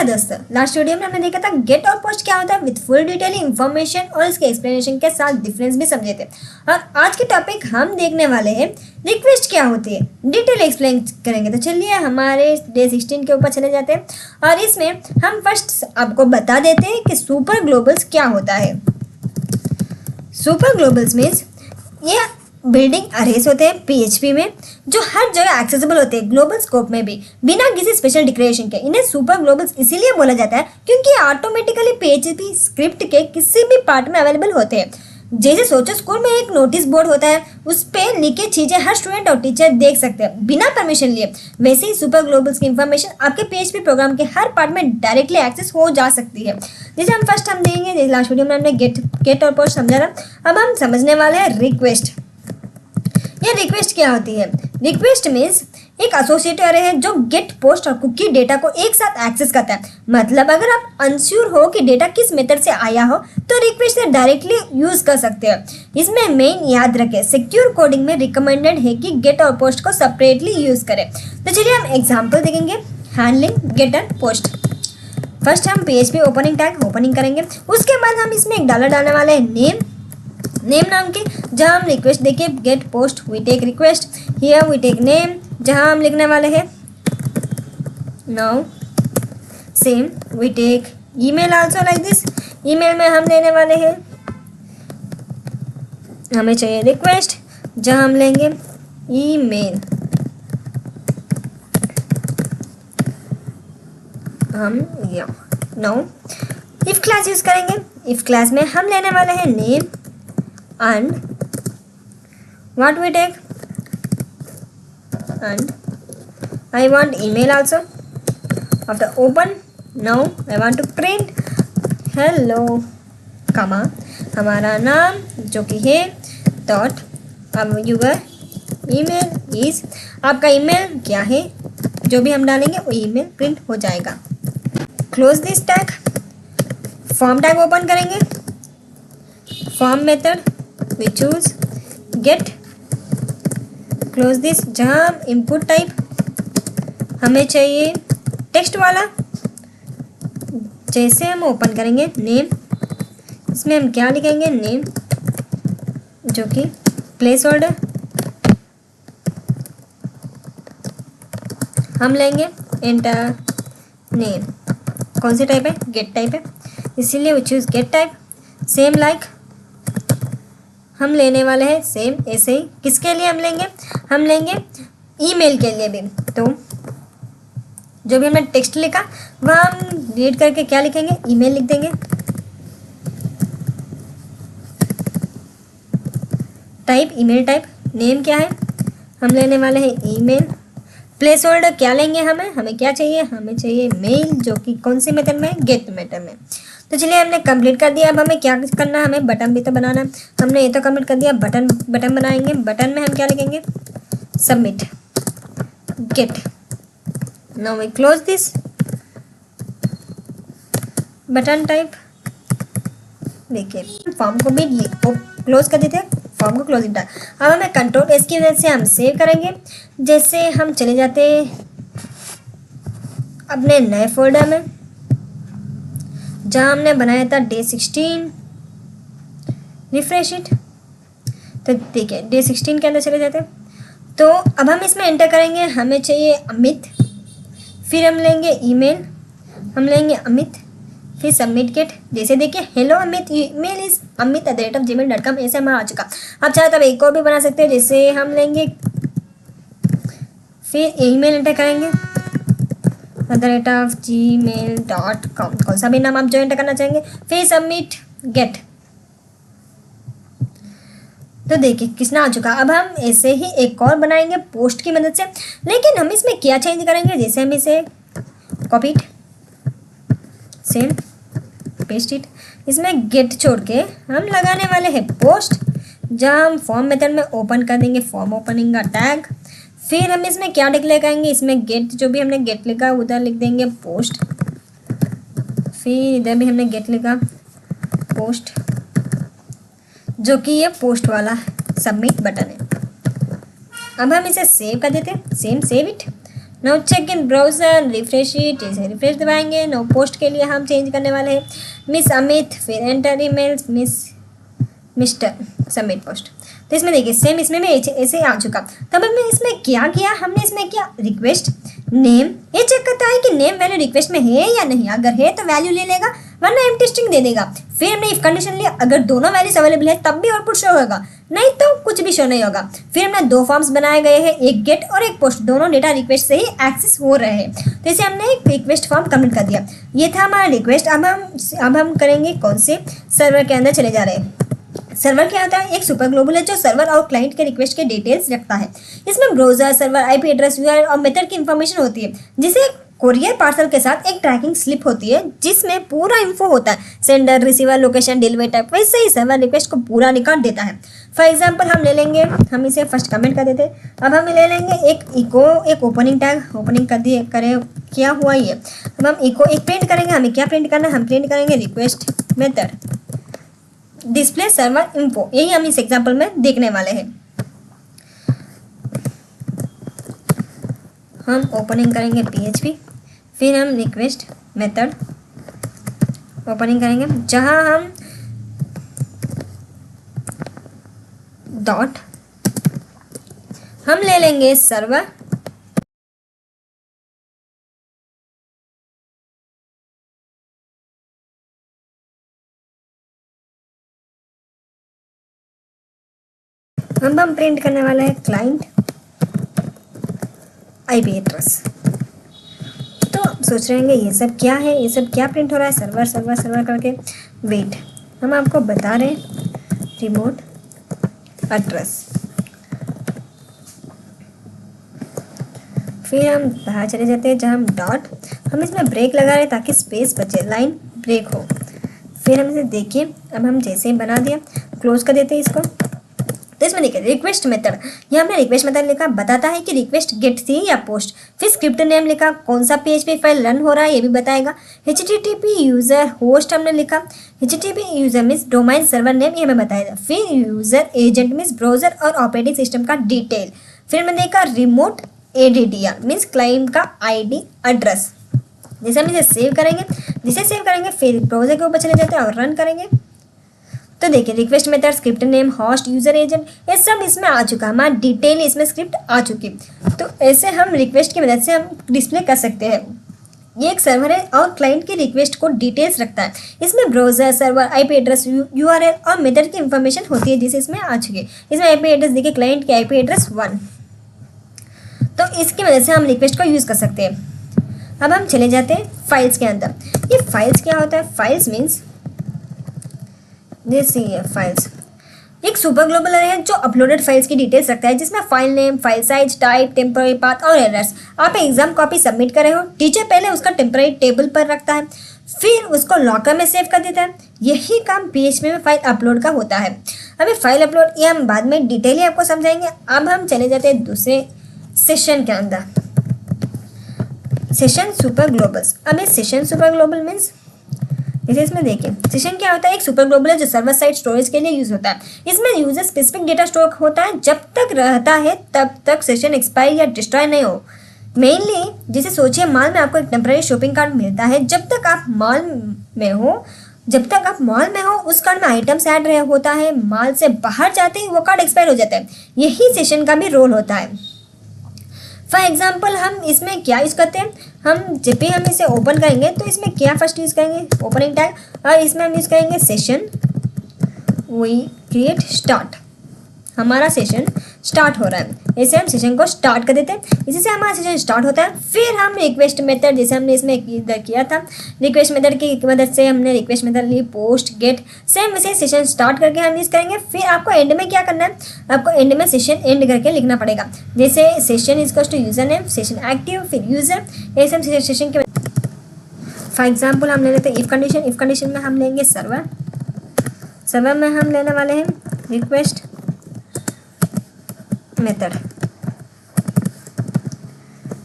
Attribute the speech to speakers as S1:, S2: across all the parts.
S1: दोस्तों, last video में हमने देखा था गेट और पोस्ट क्या होता है विद फुल डिटेल इन्फॉर्मेशन और इसके एक्सप्लेनेशन के साथ डिफरेंस भी समझे थे। और आज की टॉपिक हम देखने वाले हैं रिक्वेस्ट क्या होती है, डिटेल एक्सप्लेन करेंगे। तो चलिए हमारे डे 16 के ऊपर चले जाते हैं और इसमें हम फर्स्ट आपको बता देते हैं कि सुपर ग्लोबल्स क्या होता है। सुपर ग्लोबल्स मीन्स ये बिल्डिंग अरेज होते हैं पीएचपी में जो हर जगह एक्सेसिबल होते हैं ग्लोबल स्कोप में भी बिना किसी स्पेशल डिक्लेरेशन के। इन्हें सुपर ग्लोबल्स इसीलिए बोला जाता है क्योंकि ऑटोमेटिकली पीएचपी स्क्रिप्ट के किसी भी पार्ट में अवेलेबल होते हैं। जैसे सोचो स्कूल में एक नोटिस बोर्ड होता है, उस पर लिखे चीजें हर स्टूडेंट और टीचर देख सकते हैं बिना परमिशन लिए। वैसे ही सुपर ग्लोबल्स की इंफॉर्मेशन आपके पीएचपी प्रोग्राम के हर पार्ट में डायरेक्टली एक्सेस हो जा सकती है। जैसे हम देंगे, लास्ट वीडियो में हमने गेट और पोस्ट समझा था, अब हम समझने वाले हैं रिक्वेस्ट। ये रिक्वेस्ट क्या होती है? रिक्वेस्ट मीन्स एक एसोसिएटेड अरे है जो गेट, पोस्ट और कुकी डेटा को एक साथ एक्सेस करता है। मतलब अगर आप अनश्योर हो कि डेटा किस मेथड से आया हो तो रिक्वेस्ट से डायरेक्टली यूज कर सकते हैं। इसमें मेन याद रखें, सिक्योर कोडिंग में रिकमेंडेड है कि गेट और पोस्ट को सेपरेटली यूज करें। तो चलिए हम एग्जांपल देखेंगे handling get and post. First हम पीएचपी ओपनिंग टैग ओपनिंग करेंगे, उसके बाद हम इसमें एक डॉलर डालने वाले हैं नेम नाम के, जहाँ हम रिक्वेस्ट देके get post we take request, here we take name, जहाँ हम लिखने वाले हैं now same we take email also like this. Email में हम लेने वाले हैं, हमें चाहिए रिक्वेस्ट, जहाँ हम लेंगे ईमेल। हम नाउ इफ क्लास यूज करेंगे, इफ क्लास में हम लेने वाले हैं name and what we take and I want email also. After open, now I want to print hello comma हमारा नाम जो कि है डॉट, अब your email is, आपका ईमेल क्या है जो भी हम डालेंगे वो ईमेल प्रिंट हो जाएगा। Close this tag, form tag open करेंगे, form method we choose get, close this, जहाँ input टाइप हमें चाहिए टेक्स्ट वाला, जैसे हम ओपन करेंगे नेम, इसमें हम क्या लिखेंगे नेम जो कि प्लेस होल्डर, हम लेंगे एंटर नेम, कौन सी टाइप है गेट टाइप है इसीलिए we choose get type. Same like हम लेने वाले हैं सेम ऐसे ही, किसके लिए हम लेंगे ईमेल के लिए भी। तो जो भी हमने टेक्स्ट लिखा वह हम रीड करके क्या लिखेंगे ईमेल लिख देंगे। टाइप ईमेल टाइप, नेम क्या है हम लेने वाले हैं ईमेल, प्लेस होल्डर क्या लेंगे हमें क्या चाहिए, हमें चाहिए मेल जो कि कौन से मेथड में गेट मेथड में। तो चलिए हमने कंप्लीट कर दिया। अब हमें क्या करना है, हमें बटन भी तो बनाना है। हमने ये तो कंप्लीट कर दिया, बटन बनाएंगे। बटन में हम क्या लिखेंगे submit get. Now we close this button type. देखिए फॉर्म को भी क्लोज कर देते हैं, फॉर्म को क्लोजिंग टाइप। अब हमें कंट्रोल एस की मदद से हम सेव करेंगे। जैसे हम चले जाते हैं अपने नए फोल्डर में जहाँ हमने बनाया था डे 16, रिफ्रेश इट। तो देखिए डे 16 के अंदर चले जाते हैं। तो अब हम इसमें एंटर करेंगे, हमें चाहिए अमित, फिर हम लेंगे ईमेल, हम लेंगे अमित, फिर सबमिट गेट। जैसे देखिए hello Amit, email is amit@gmail.com, ऐसे हमारा आ चुका। आप चाहे तो एक और भी बना सकते हैं, जैसे हम लेंगे फिर ईमेल एंटर करेंगे gmail.com, कौन सा भी नाम आप जो एंटर करना चाहेंगे, फिर सबमिट गेट। तो देखिए किसना आ चुका। अब हम ऐसे ही एक और बनाएंगे पोस्ट की मदद से, लेकिन हम इसमें क्या चेंज करेंगे, जैसे हम इसे कॉपी सेम पेस्ट इट, इसमें गेट छोड़ के हम लगाने वाले हैं पोस्ट, जहाँ हम फॉर्म मेथड में ओपन कर देंगे फॉर्म ओपनिंग का टैग। फिर हम इसमें क्या डिक्लेयर करेंगे, इसमें गेट जो भी हमने गेट लिखा उधर लिख देंगे पोस्ट, फिर इधर भी हमने गेट लिखा पोस्ट जो कि ये पोस्ट वाला सबमिट बटन है। अब हम इसे सेव कर देते हैं, save it. No check in browser, refresh it, जैसे रिफ्रेश दबाएंगे। नो पोस्ट के लिए हम चेंज करने वाले हैं मिस अमित, फिर enter emails mister submit post. तो इसमें देखिए सेम इसमें भी ऐसे आ चुका। तब हमने इसमें क्या किया, हमने इसमें किया रिक्वेस्ट नेम, ये चेक करता है कि नेम वैल्यू रिक्वेस्ट में है या नहीं, अगर है तो वैल्यू ले लेगा वरना एम्प्टी स्ट्रिंग दे देगा। फिर हमने इफ कंडीशन लिया, अगर दोनों वैल्यूज अवेलेबल है तब भी आउटपुट शो होगा, नहीं तो कुछ भी शो नहीं होगा। फिर हमने दो फॉर्म्स बनाए गए हैं, एक गेट और एक पोस्ट, दोनों डेटा रिक्वेस्ट से ही एक्सेस हो रहे हैं। तो इसे हमने एक रिक्वेस्ट फॉर्म कमेंट कर दिया। ये था हमारा रिक्वेस्ट। अब हम करेंगे कौन से सर्वर के अंदर चले जा रहे हैं। सर्वर क्या होता है, एक सुपर ग्लोबल है जो सर्वर और क्लाइंट के रिक्वेस्ट के डिटेल्स रखता है। इसमें browser, server, IP address, URL और मेथड की इंफॉर्मेशन होती है, जिसे कोरियर पार्सल के साथ एक ट्रैकिंग स्लिप होती है जिसमें पूरा इन्फो होता है, sender, receiver, location, delivery type. वैसे ही सर्वर रिक्वेस्ट को पूरा रिकॉर्ड देता है। फॉर एग्जांपल हम ले लेंगे, हम इसे फर्स्ट कमेंट कर देते। अब हम ले लेंगे एक इको, एक ओपनिंग टैग ओपनिंग कर दिए, करे क्या हुआ ये। अब हम इको एक प्रिंट करेंगे, हमें क्या प्रिंट करना है, हम प्रिंट करेंगे request method display server info. यही हम इस एग्जांपल में देखने वाले हैं। हम ओपनिंग करेंगे PHP, फिर हम रिक्वेस्ट मेथड ओपनिंग करेंगे जहां हम डॉट हम ले लेंगे सर्वर, हम प्रिंट करने वाले हैं क्लाइंट आईपी एड्रेस। तो आप सोच रहे होंगे ये सब क्या है, ये सब क्या प्रिंट हो रहा है, सर्वर सर्वर सर्वर करके। वेट, हम आपको बता रहे हैं रिमोट एड्रेस। फिर हम बाहर चले जाते हैं जहाँ हम डॉट, हम इसमें ब्रेक लगा रहे हैं ताकि स्पेस बचे, लाइन ब्रेक हो। फिर हम इसे देखिए, अब हम जैसे ही बना दिया क्लोज कर देते हैं इसको। तो इसमें देखिए रिक्वेस्ट मेथड, ये हमने रिक्वेस्ट मेथड लिखा, बताता है कि रिक्वेस्ट गेट थी या पोस्ट। फिर स्क्रिप्ट नेम लिखा, कौन सा PHP फाइल रन हो रहा है ये भी बताएगा। HTTP यूजर होस्ट हमने लिखा, HTTP user means domain server name, ये हमें बताएगा। फिर यूजर एजेंट मीन्स ब्राउजर और ऑपरेटिंग सिस्टम का डिटेल। फिर मैंने देखा रिमोट ADDR मीन्स क्लाइंट का ID एड्रेस। जैसे हम इसे सेव करेंगे फिर ब्राउजर के ऊपर चले जाते हैं और रन करेंगे। तो देखिए request method, script name, host, user agent, ये सब इसमें आ चुका, हमारा डिटेल इसमें स्क्रिप्ट आ चुकी। तो ऐसे हम रिक्वेस्ट की मदद से हम डिस्प्ले कर सकते हैं। ये एक सर्वर है और क्लाइंट की रिक्वेस्ट को डिटेल्स रखता है। इसमें browser, server, IP address, URL और मेथड की इंफॉर्मेशन होती है जिसे इसमें आ चुकी है। इसमें आईपी एड्रेस देखिए, क्लाइंट की आईपी एड्रेस 1। तो इसकी वजह से हम रिक्वेस्ट को यूज़ कर सकते हैं। अब हम चले जाते हैं फाइल्स के अंदर। ये फाइल्स क्या होता है, फाइल्स मीन्स जैसे ये फाइल्स एक सुपर ग्लोबल है जो अपलोडेड फाइल्स की डिटेल्स रखता है, जिसमें file name, file size, type, temporary path और एरर्स। आप एग्जाम कॉपी सबमिट कर रहे हो, टीचर पहले उसका टेम्पररी टेबल पर रखता है, फिर उसको लॉकर में सेव कर देता है। यही काम PHP में फाइल अपलोड का होता है। अभी फाइल अपलोड ये हम बाद में डिटेल आपको समझाएंगे। अब हम चले जाते हैं दूसरे सेशन के अंदर, सेशन सुपर ग्लोबल्स। अब ये सेशन सुपर ग्लोबल मीन्स जैसे इसमें देखिए सेशन क्या होता है, एक सुपर ग्लोबल है जो सर्वर साइड स्टोरेज के लिए यूज होता है। इसमें यूजर स्पेसिफिक डेटा स्टोर होता है, जब तक रहता है तब तक सेशन एक्सपायर या डिस्ट्रॉय नहीं हो। मेनली जैसे सोचिए मॉल में आपको एक टेम्पररी शॉपिंग कार्ड मिलता है, जब तक आप मॉल में हो उस कार्ड में आइटम्स ऐड रहे होता है, मॉल से बाहर जाते ही वो कार्ड एक्सपायर हो जाता है। यही सेशन का भी रोल होता है। फॉर एग्जाम्पल हम इसमें क्या यूज़ करते हैं, हम जब भी हम इसे ओपन करेंगे तो इसमें क्या फर्स्ट यूज़ करेंगे, ओपनिंग टैग, और इसमें हम यूज़ करेंगे सेशन वी क्रिएट स्टार्ट। हमारा सेशन स्टार्ट हो रहा है, ऐसे हम सेशन को स्टार्ट कर देते हैं, इसी से हमारा सेशन स्टार्ट होता है। फिर हम रिक्वेस्ट मेथड जैसे हमने इसमें इधर किया था, रिक्वेस्ट मेथड की मदद से हमने रिक्वेस्ट मेथड ली, पोस्ट, गेट, सेम वैसे सेशन स्टार्ट करके हम यूज़ करेंगे। फिर आपको एंड में क्या करना है, आपको एंड में सेशन एंड करके लिखना पड़ेगा, जैसे session is equals to user name, session active, फिर यूजर, ऐसे हम सेशन के। फॉर एग्जाम्पल हम ले लेते हैं इफ कंडीशन में हम लेंगे सर्वर में हम लेने वाले हैं रिक्वेस्ट मेथड,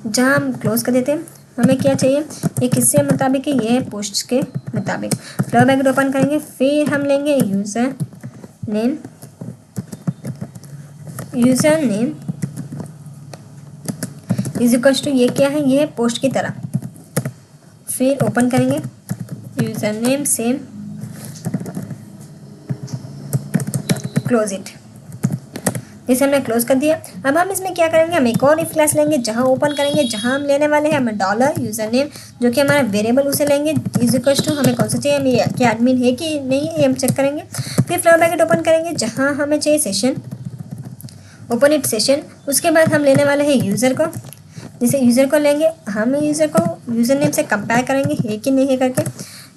S1: जहाँ हम क्लोज कर देते हैं। हमें क्या चाहिए, ये किससे मुताबिक है, ये पोस्ट के मुताबिक। फ्लो बैक ओपन करेंगे, फिर हम लेंगे user name is equals to ये क्या है, ये है पोस्ट की तरह। फिर ओपन करेंगे, user name same, close it. जैसे हमने क्लोज कर दिया। अब हम इसमें क्या करेंगे, हम एक और इफ क्लास लेंगे जहां ओपन करेंगे, जहां हम लेने वाले हैं हमें डॉलर यूजर नेम जो कि हमारा वेरिएबल उसे लेंगे, इज इक्वल्स टू हमें कौन सा चाहिए, हमें क्या एडमिन है कि नहीं है हम चेक करेंगे। फिर फ्लावर ब्रैकेट ओपन करेंगे जहां हमें चाहिए सेशन, ओपन इट सेशन। उसके बाद हम लेने वाले हैं यूज़र को, जैसे यूज़र को लेंगे हम यूज़र को यूज़र नेम से कंपेयर करेंगे है कि नहीं है करके,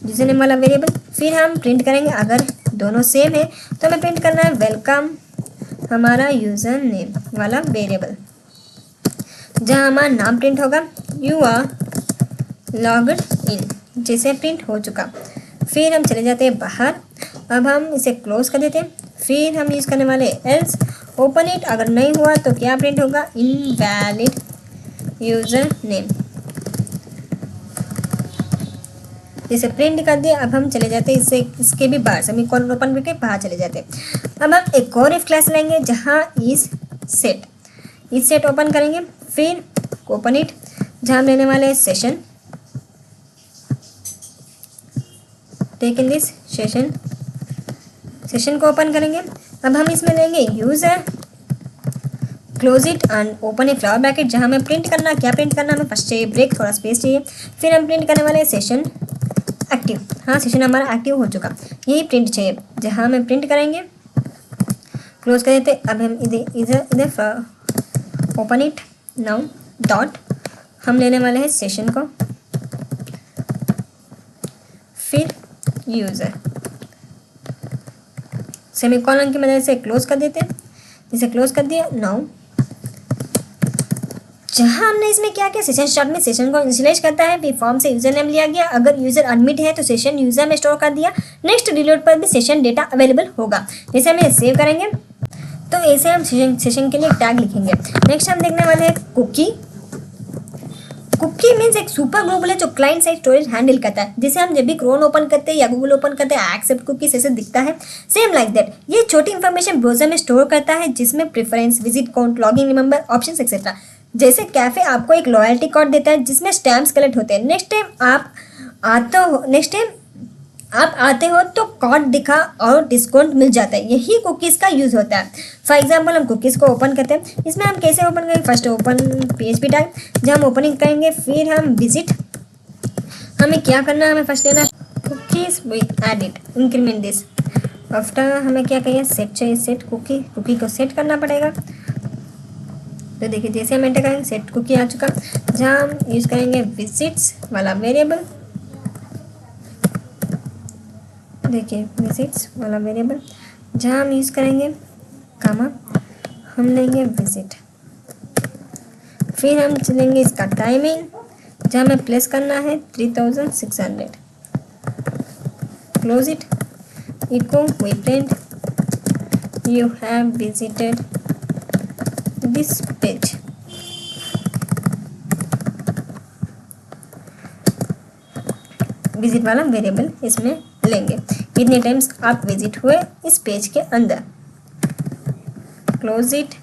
S1: यूज़र नेम वाला वेरिएबल। फिर हम प्रिंट करेंगे, अगर दोनों सेम है तो हमें प्रिंट करना है वेलकम हमारा यूज़र नेम वाला वेरिएबल, जहाँ हमारा नाम प्रिंट होगा, यू आर लॉग्ड इन, जैसे प्रिंट हो चुका। फिर हम चले जाते हैं बाहर। अब हम इसे क्लोज कर देते हैं। फिर हम यूज़ करने वाले एल्स, ओपन इट, अगर नहीं हुआ तो क्या प्रिंट होगा, इनवैलिड यूज़र नेम, जैसे प्रिंट कर दिया। अब हम चले जाते हैं इससे इसके भी बाहर से, हम कॉलम ओपन करके बाहर चले जाते हैं। अब हम एक और इफ क्लास लेंगे जहाँ इज सेट ओपन करेंगे। फिर ओपन इट, जहाँ हम लेने वाले session, take in this session को ओपन करेंगे। अब हम इसमें लेंगे user, close it and open a flower bracket, जहाँ हमें प्रिंट करना, क्या प्रिंट करना, हमें फर्स्ट चाहिए ब्रेक, थोड़ा स्पेस चाहिए। फिर हम प्रिंट करने वाले सेशन एक्टिव, हाँ सेशन हमारा एक्टिव हो चुका, यही प्रिंट चाहिए, जहाँ हमें प्रिंट करेंगे, क्लोज कर देते। अब हम इधर ओपन इट नाउ डॉट, हम लेने वाले हैं सेशन को, फिर यूज़र, सेमीकोलन की मदद से क्लोज कर देते हैं। जैसे क्लोज कर दिया, नाउ जहाँ हमने इसमें क्या किया, सेशन स्टार्ट में सेशन को इनिशियलाइज करता है, फिर फॉर्म से यूजर नेम लिया गया, अगर यूजर एडमिट है तो सेशन यूजर में स्टोर कर दिया, नेक्स्ट रिलोड पर भी सेशन डेटा अवेलेबल होगा। जैसे हम ये सेव करेंगे तो ऐसे हम सेशन के लिए टैग लिखेंगे। नेक्स्ट हम देखने वाले हैं कुकी। कुकी मीन्स एक सुपर ग्लोबल है जो क्लाइंट साइड स्टोरेज हैंडल करता है। जैसे हम जब भी क्रोन ओपन करते हैं या गूगल ओपन करते हैं, एक्सेप्ट कुकीज ऐसे दिखता है, सेम लाइक दैट ये छोटी इंफॉर्मेशन ब्राउजर में स्टोर करता है, जिसमें preference, visit count, login remember, options etcetera. जैसे कैफे आपको एक लॉयल्टी कार्ड देता है जिसमें स्टैम्प्स कलेक्ट होते हैं। नेक्स्ट टाइम आप आते हो तो कार्ड दिखा और डिस्काउंट मिल जाता है, यही कुकीज़ का यूज़ होता है। फॉर एग्जांपल हम कुकीज़ को ओपन करते हैं, इसमें हम कैसे ओपन करेंगे, फर्स्ट ओपन PHP टैग, जब हम ओपनिंग करेंगे, फिर हम विजिट, हमें क्या करना है, हमें फर्स्ट लेना cookies, we add it, increment this, after हमें क्या कहिए, सेट चाहिए, सेट कुकी को सेट करना पड़ेगा। तो देखिए जैसे हम एंटर करेंगे सेट कुकी आ चुका, जहाँ हम यूज़ करेंगे विजिट्स वाला वेरिएबल, देखिए विजिट्स वाला वेरिएबल, जहाँ हम यूज़ करेंगे कामा, हम लेंगे विजिट। फिर हम चलेंगे इसका टाइमिंग, जहाँ हमें प्लेस करना है 3600, close it, echo we print you have visited this page. Visit वाला वेरिएबल इसमें लेंगे, कितने टाइम्स आप विजिट हुए इस पेज के अंदर, क्लोज इट।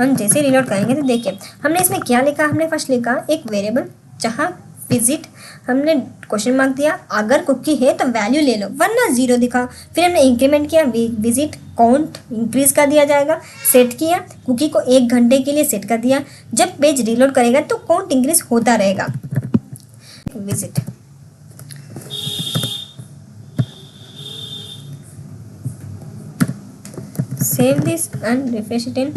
S1: हम जैसे रिलोड करेंगे तो देखिए हमने इसमें क्या लिखा, हमने फर्स्ट लिखा एक वेरिएबल जहाँ विजिट, हमने क्वेश्चन मार्क दिया, अगर कुकी है तो वैल्यू ले लो वरना 0 दिखा। फिर हमने इंक्रीमेंट किया, विजिट काउंट इंक्रीज कर दिया जाएगा, सेट किया, कुकी को 1 घंटे के लिए सेट कर दिया, जब पेज रिलोड करेगा तो काउंट इंक्रीज होता रहेगा। Visit save this and refresh it in।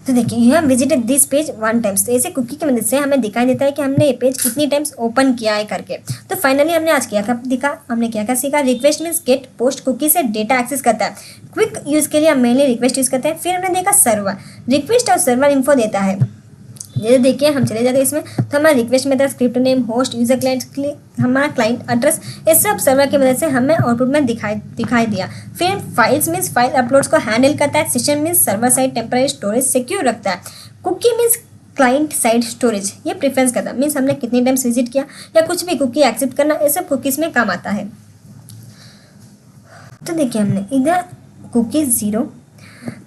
S1: तो देखिए यहाँ विजिटेड दिस पेज 1 टाइम्स, तो ऐसे कुकी की मदद से हमें दिखाई देता है कि हमने ये पेज कितनी टाइम्स ओपन किया है करके। तो फाइनली हमने आज हमने क्या क्या सीखा। Request means get post cookie से डेटा एक्सेस करता है, क्विक यूज़ के लिए हम मेनली रिक्वेस्ट यूज़ करते हैं। फिर हमने देखा सर्वर, रिक्वेस्ट और सर्वर इन्फो देता है। जैसे देखिए हम चले जाते हैं इसमें, तो हमारा request method, script name, host, user, client, हमारा क्लाइंट एड्रेस, ये सब सर्वर की मदद से हमें आउटपुट में दिखाई दिया। फिर फाइल्स मीन्स फाइल अपलोड्स को हैंडल करता है। Session means server side temporary storage secure रखता है। Cookie means client side storage, ये प्रेफरेंस करता है, मीन्स हमने कितनी टाइम्स विजिट किया या कुछ भी कुकी एक्सेप्ट करना, ये सब कुकीज़ में काम आता है। तो देखिए हमने इधर कुकी 0,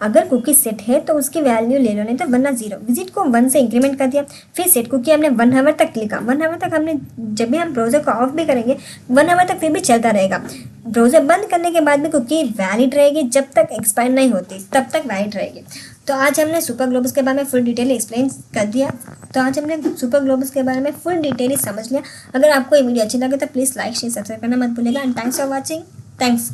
S1: अगर कुकी सेट है तो उसकी वैल्यू ले लो, नहीं तो वरना 0। विजिट को 1 से इंक्रीमेंट कर दिया, फिर सेट कुकी हमने 1 आवर तक लिखा। 1 आवर तक हमने, जब भी हम ब्राउज़र को ऑफ भी करेंगे 1 आवर तक फिर भी चलता रहेगा। ब्राउज़र बंद करने के बाद भी कुकी वैलिड रहेगी, जब तक एक्सपायर नहीं होती तब तक वैलिड रहेगी। तो आज हमने सुपर ग्लोबस के बारे में फुल डिटेल एक्सप्लेन कर दिया। तो आज हमने सुपर ग्लोबस के बारे में फुल डिटेल समझ लिया। अगर आपको ये वीडियो अच्छी लगे तो प्लीज़ लाइक शेयर सब्सक्राइब करना मत भूलिएगा। And thanks for watching. Thanks.